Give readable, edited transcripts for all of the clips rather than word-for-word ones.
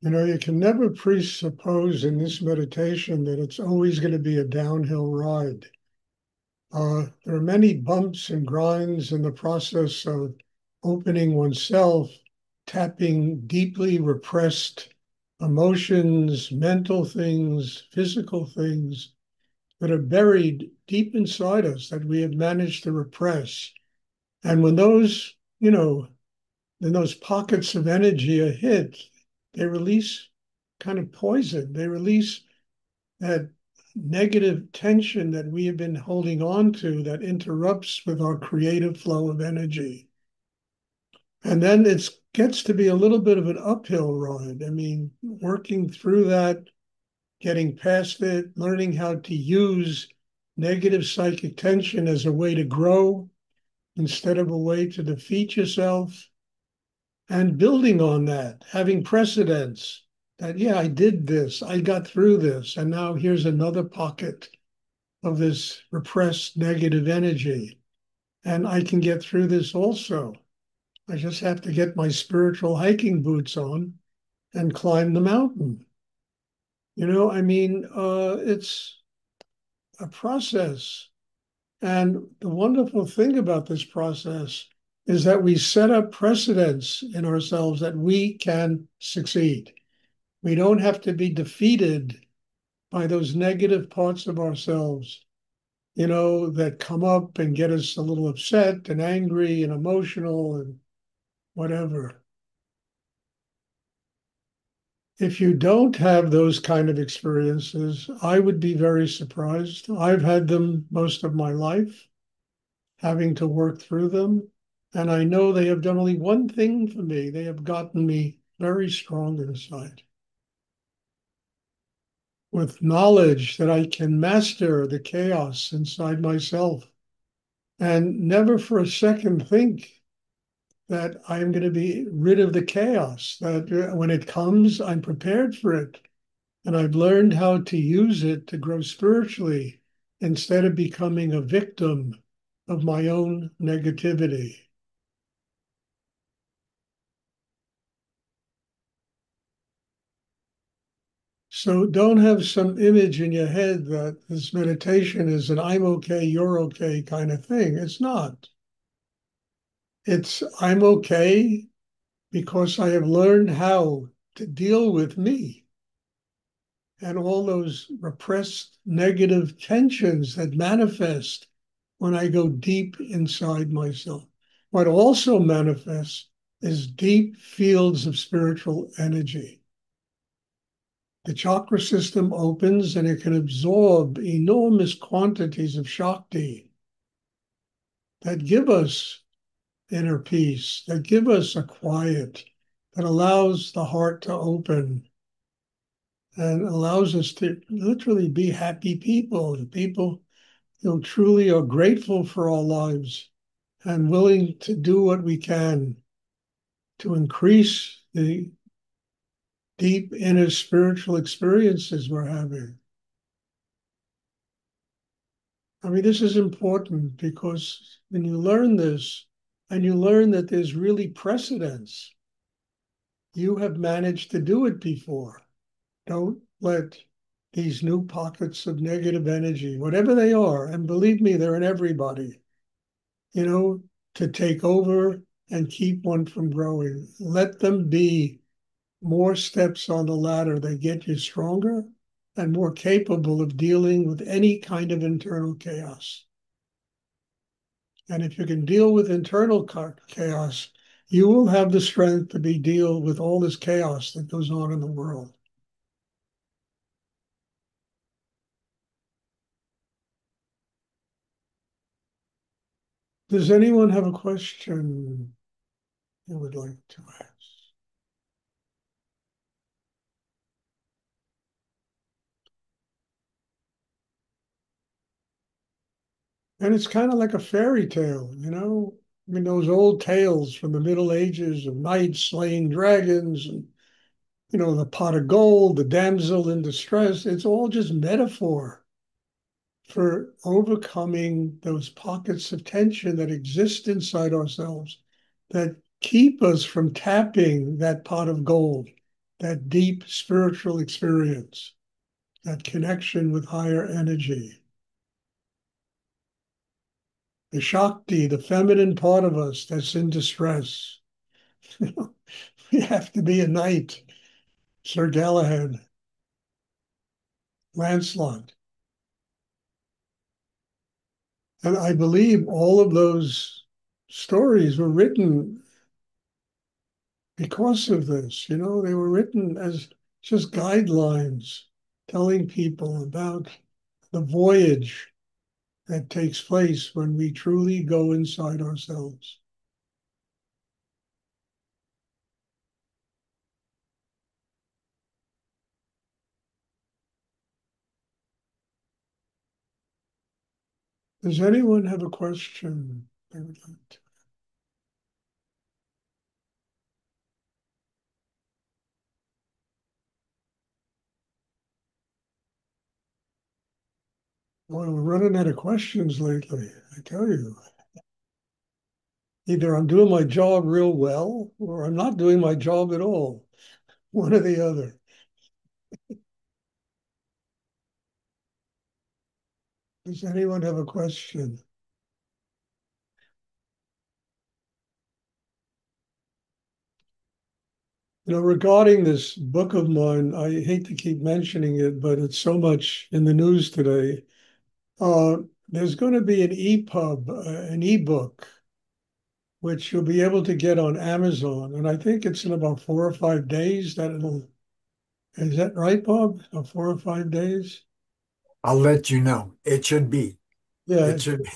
You can never presuppose in this meditation that it's always going to be a downhill ride. There are many bumps and grinds in the process of opening oneself, tapping deeply repressed emotions, mental things, physical things that are buried deep inside us that we have managed to repress. And when those pockets of energy are hit, they release kind of poison. They release that negative tension that we have been holding on to that interrupts with our creative flow of energy. And then it gets to be a little bit of an uphill ride. I mean, working through that, getting past it, learning how to use negative psychic tension as a way to grow instead of a way to defeat yourself, and building on that, having precedents that, yeah, I did this, I got through this, and now here's another pocket of this repressed negative energy. And I can get through this also. I just have to get my spiritual hiking boots on and climb the mountain. It's a process. And the wonderful thing about this process is that we set up precedents in ourselves that we can succeed. We don't have to be defeated by those negative parts of ourselves, that come up and get us a little upset and angry and emotional and whatever. If you don't have those kind of experiences, I would be very surprised. I've had them most of my life, having to work through them. And I know they have done only one thing for me. They have gotten me very strong inside with knowledge that I can master the chaos inside myself and never for a second think that I'm going to be rid of the chaos, that when it comes, I'm prepared for it. And I've learned how to use it to grow spiritually instead of becoming a victim of my own negativity. So don't have some image in your head that this meditation is an I'm okay, you're okay kind of thing. It's not. It's I'm okay because I have learned how to deal with me and all those repressed negative tensions that manifest when I go deep inside myself. What also manifests is deep fields of spiritual energy. The chakra system opens and it can absorb enormous quantities of Shakti that give us inner peace, that give us a quiet, that allows the heart to open and allows us to literally be happy people, people who truly are grateful for our lives and willing to do what we can to increase the deep inner spiritual experiences we're having. I mean, this is important because when you learn this and you learn that there's really precedence, you have managed to do it before. Don't let these new pockets of negative energy, whatever they are, and believe me, they're in everybody, you know, to take over and keep one from growing. Let them be more steps on the ladder that get you stronger and more capable of dealing with any kind of internal chaos. And if you can deal with internal chaos, you will have the strength to deal with all this chaos that goes on in the world. Does anyone have a question you would like to ask? And it's kind of like a fairy tale. I mean, those old tales from the Middle Ages of knights slaying dragons and, the pot of gold, the damsel in distress. It's all just metaphor for overcoming those pockets of tension that exist inside ourselves that keep us from tapping that pot of gold, that deep spiritual experience, that connection with higher energy. The Shakti, the feminine part of us that's in distress. We have to be a knight, Sir Galahad, Lancelot. And I believe all of those stories were written because of this. They were written as just guidelines telling people about the voyage that takes place when we truly go inside ourselves. Does anyone have a question they would like to? Well, we're running out of questions lately, I tell you. Either I'm doing my job real well or I'm not doing my job at all, one or the other. Does anyone have a question? Regarding this book of mine, I hate to keep mentioning it, but it's so much in the news today. Uh, there's going to be an EPUB, an ebook, which you'll be able to get on Amazon. And I think it's in about 4 or 5 days that it'll, is that right, Bob? 4 or 5 days? I'll let you know. It should be. Yeah, It should be.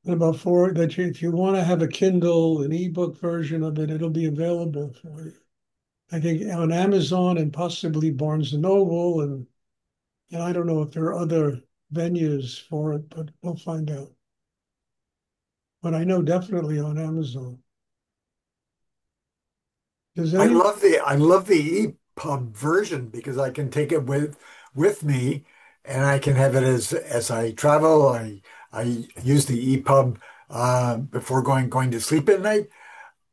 in about four, that if you want to have a Kindle, an ebook version of it, it'll be available for you. I think on Amazon and possibly Barnes and Noble, and I don't know if there are other venues for it, but we'll find out. But I know definitely on Amazon. Does I any love the EPUB version because I can take it with me and I can have it as I travel. I use the EPUB before going to sleep at night.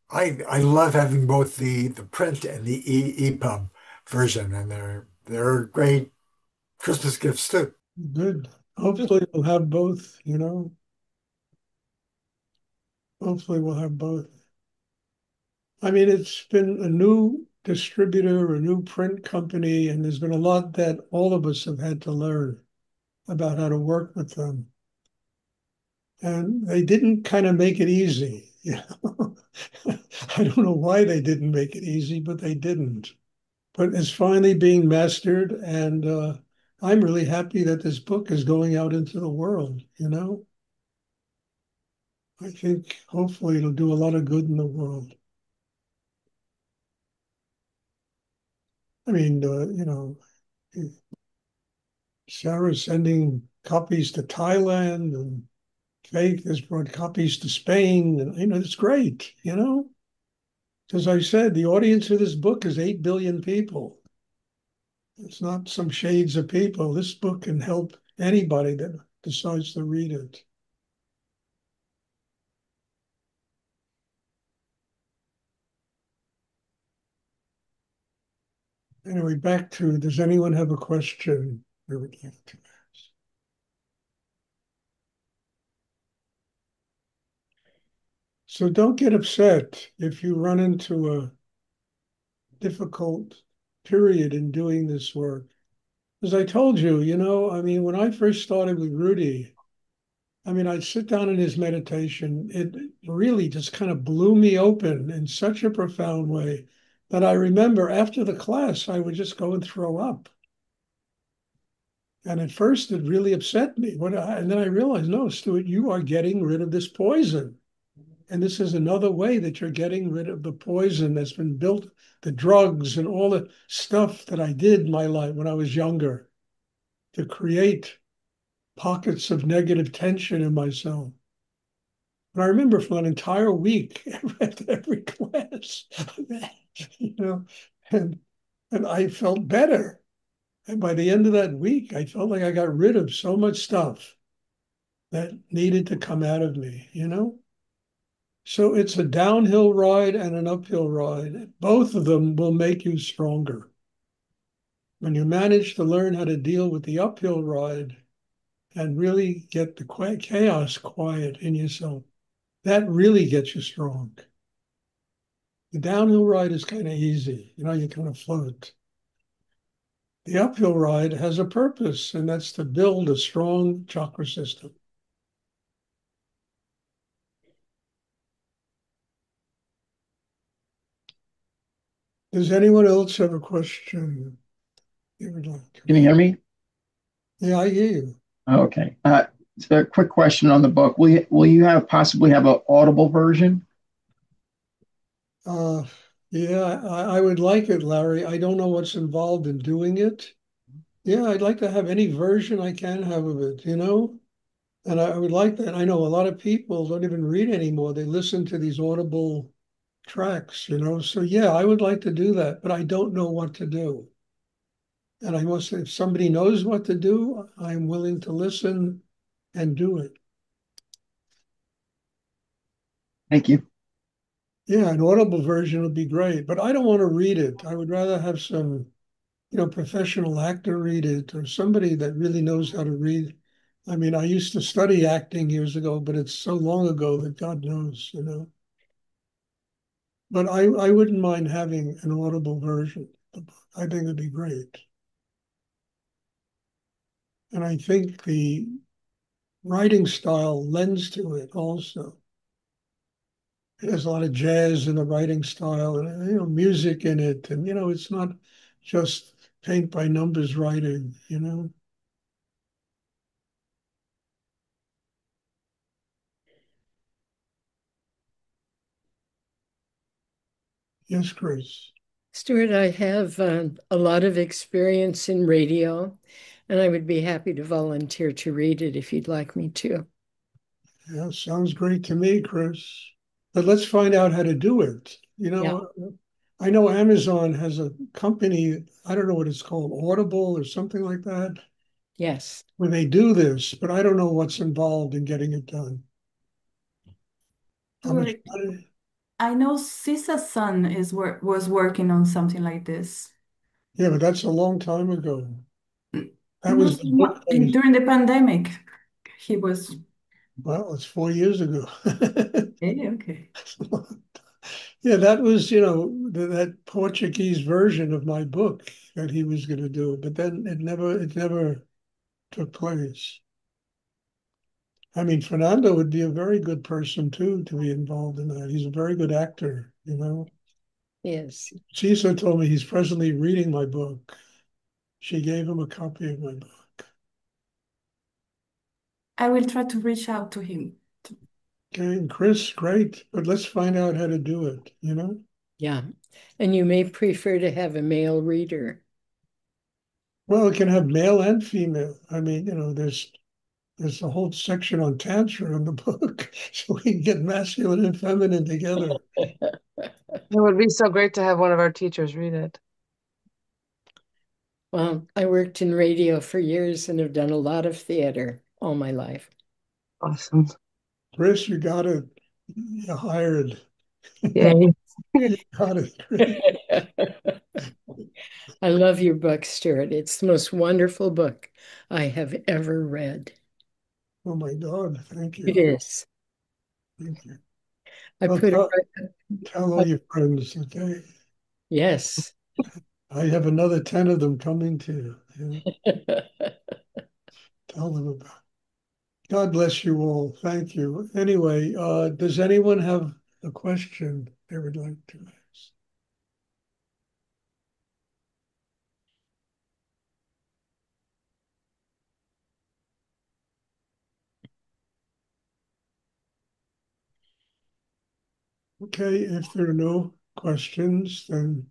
I love having both the print and the EPUB version, and they're great Christmas gifts too. good? Hopefully we'll have both. Hopefully we'll have both. I mean, it's been a new distributor, a new print company, and there's been a lot that all of us have had to learn about how to work with them. And they didn't kind of make it easy. I don't know why they didn't make it easy, but they didn't. But it's finally being mastered, and I'm really happy that this book is going out into the world. I think hopefully it'll do a lot of good in the world. I mean, Sarah's sending copies to Thailand, and Faith has brought copies to Spain, and it's great. As I said, the audience of this book is 8 billion people. It's not some shades of people. This book can help anybody that decides to read it. Anyway, back to, does anyone have a question they would like to ask? So don't get upset if you run into a difficult period in doing this work. As I told you, I mean, when I first started with Rudy, I mean, I'd sit down in his meditation. It really just kind of blew me open in such a profound way that I remember after the class, I would just go and throw up. And at first, it really upset me. And then I realized, no, Stuart, you are getting rid of this poison. And this is another way that you're getting rid of the poison that's been built, the drugs and all the stuff that I did in my life when I was younger to create pockets of negative tension in myself. And I remember for an entire week after every class, you know, and and I felt better. And by the end of that week, I felt like I got rid of so much stuff that needed to come out of me. So it's a downhill ride and an uphill ride. Both of them will make you stronger. When you manage to learn how to deal with the uphill ride and really get the chaos quiet in yourself, that really gets you strong. The downhill ride is kind of easy. You kind of float. The uphill ride has a purpose, and that's to build a strong chakra system. Does anyone else have a question you would like to Can you ask? hear me? Yeah, I hear you. Okay. So a quick question on the book. Will you have possibly have an audible version? Uh, yeah, I would like it, Larry. I don't know what's involved in doing it. Yeah, I'd like to have any version I can have of it. And I would like that. I know a lot of people don't even read anymore. They listen to these audible tracks. So yeah, I would like to do that, but I don't know what to do. And I must say, if somebody knows what to do, I'm willing to listen and do it. Thank you. Yeah, an audible version would be great, but I don't want to read it. I would rather have some professional actor read it or somebody that really knows how to read. I mean, I used to study acting years ago, but it's so long ago that God knows. But I wouldn't mind having an audible version of the book. I think it'd be great. And I think the writing style lends to it also. There's a lot of jazz in the writing style and music in it. And it's not just paint by numbers writing. Yes, Chris. Stuart, I have a lot of experience in radio, and I would be happy to volunteer to read it if you'd like me to. Yeah, sounds great to me, Chris. But let's find out how to do it. Yeah. I know Amazon has a company, I don't know what it's called, Audible or something like that, Yes. where they do this, but I don't know what's involved in getting it done. How much Stuart, money? I know Sisa's son was working on something like this. Yeah, but that's a long time ago. That No, was the book that is, during the pandemic, he was. well, it's 4 years ago. Okay. Yeah, that was, that Portuguese version of my book that he was going to do, but then it never took place. I mean, Fernando would be a very good person too to be involved in that. He's a very good actor. Yes. Cisa told me he's presently reading my book. She gave him a copy of my book. I will try to reach out to him. Okay, and Chris, great, but let's find out how to do it. Yeah. And you may prefer to have a male reader. Well, it can have male and female. I mean, there's a whole section on tantra in the book, so we can get masculine and feminine together. It would be so great to have one of our teachers read it. Well, I worked in radio for years and have done a lot of theater all my life. Awesome. Chris, you got it. You hired. Yay. You got it, Chris. I love your book, Stuart. It's the most wonderful book I have ever read. Oh my God, thank It you. is. Thank you. I Well, put it tell all right. your friends, okay? Yes. I have another 10 of them coming to you. Tell them about it. God bless you all. Thank you. Anyway, does anyone have a question they would like to ask? Okay, if there are no questions, then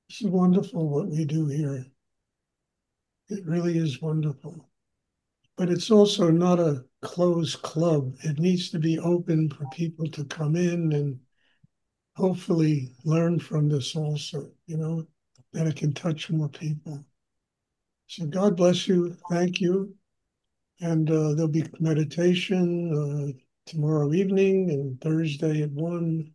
it's wonderful what we do here. It really is wonderful. But it's also not a closed club. It needs to be open for people to come in and hopefully learn from this also, that it can touch more people. So God bless you. Thank you. And there'll be meditation, tomorrow evening and Thursday at 1.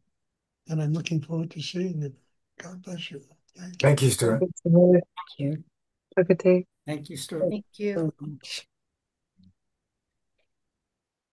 And I'm looking forward to seeing it. God bless you. Thank you. Thank you, Stuart. Good to hear. Thank you. Took a take. Thank you, Stuart. Thank you so much.